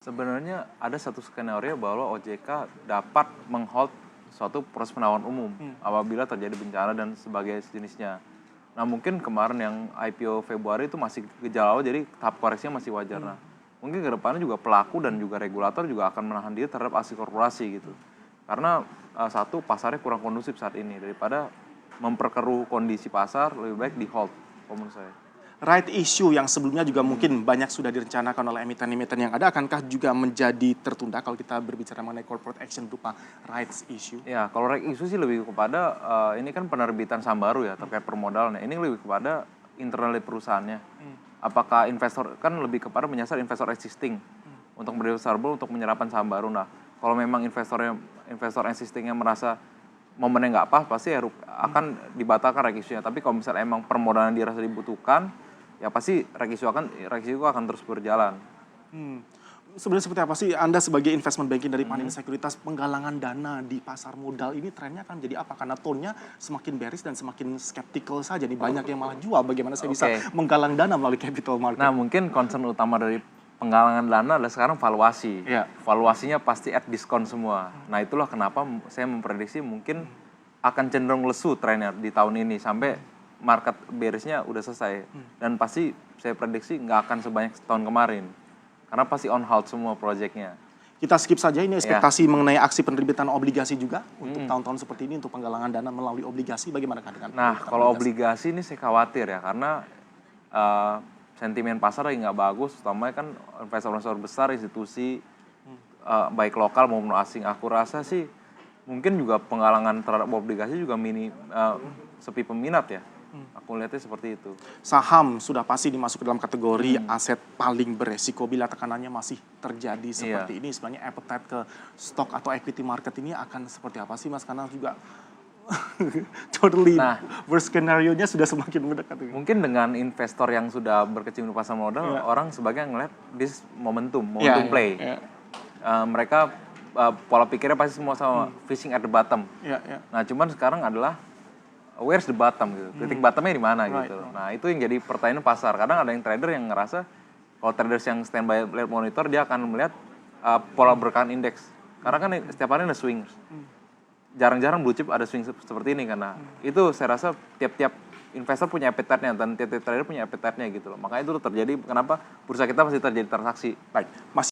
Sebenarnya ada satu skenario bahwa OJK dapat menghold suatu proses penawaran umum apabila terjadi bencana dan sebagai sejenisnya. Nah mungkin kemarin yang IPO Februari itu masih gejala awal, jadi tahap koreksinya masih wajar. Nah mungkin ke depannya juga pelaku dan juga regulator juga akan menahan diri terhadap aksi korporasi gitu. Karena satu, pasarnya kurang kondusif saat ini. Daripada memperkeruh kondisi pasar, lebih baik di hold menurut saya. Right issue yang sebelumnya juga mungkin banyak sudah direncanakan oleh emiten-emiten yang ada, akankah juga menjadi tertunda kalau kita berbicara mengenai corporate action berupa rights issue? Ya, kalau right issue sih lebih kepada ini kan penerbitan saham baru ya terkait permodalan. Ini lebih kepada internal dari perusahaannya. Apakah investor kan lebih kepada menyasar investor existing untuk berinvestor baru untuk menyerapkan saham baru. Nah, kalau memang investor existingnya merasa momennya nggak pas, pasti ya akan dibatalkan right issue-nya. Tapi kalau misalnya emang permodalan dirasa dibutuhkan, ya pasti right issue akan terus berjalan. Sebenarnya seperti apa sih Anda sebagai investment banking dari Pandemi Sekuritas, penggalangan dana di pasar modal ini trennya akan jadi apa? Karena tone-nya semakin bearish dan semakin skeptical saja. Nih banyak yang malah jual, bagaimana saya bisa menggalang dana melalui capital market? Nah, mungkin concern utama dari penggalangan dana adalah sekarang valuasi. Iya. Valuasinya pasti at diskon semua. Nah, itulah kenapa saya memprediksi mungkin akan cenderung lesu trennya di tahun ini sampai market bearish-nya udah selesai. Dan pasti saya prediksi nggak akan sebanyak tahun kemarin. Karena pasti on hold semua proyeknya. Kita skip saja ini ekspektasi mengenai aksi penerbitan obligasi juga untuk tahun-tahun seperti ini untuk penggalangan dana melalui obligasi, bagaimana dengan Nah, kalau obligasi ini saya khawatir ya, karena sentimen pasar lagi nggak bagus, utamanya kan investor-investor besar, institusi, baik lokal maupun asing. Aku rasa sih mungkin juga penggalangan terhadap obligasi juga sepi peminat ya. Aku lihatnya seperti itu. Saham sudah pasti dimasuk ke dalam kategori aset paling beresiko bila tekanannya masih terjadi seperti ini. Sebenarnya appetite ke stok atau equity market ini akan seperti apa sih Mas? Karena juga totally worst skenario-nya sudah semakin mendekat. Mungkin dengan investor yang sudah berkecimpung di pasar modal, orang sebagian ngelihat this momentum play. Mereka pola pikirnya pasti semua sama, fishing at the bottom. Nah, cuman sekarang adalah where's the bottom gitu, titik bottomnya di mana gitu. Nah, itu yang jadi pertanyaan pasar. Kadang ada yang trader yang ngerasa kalau traders yang standby lihat monitor, dia akan melihat pola berkahan indeks. Karena kan setiap hari ada swing. Jarang-jarang blue chip ada swing seperti ini karena itu saya rasa tiap-tiap investor punya appetite-nya dan tiap-tiap trader punya appetite-nya gitu loh. Makanya itu terjadi kenapa bursa kita masih terjadi transaksi. Baik, Mas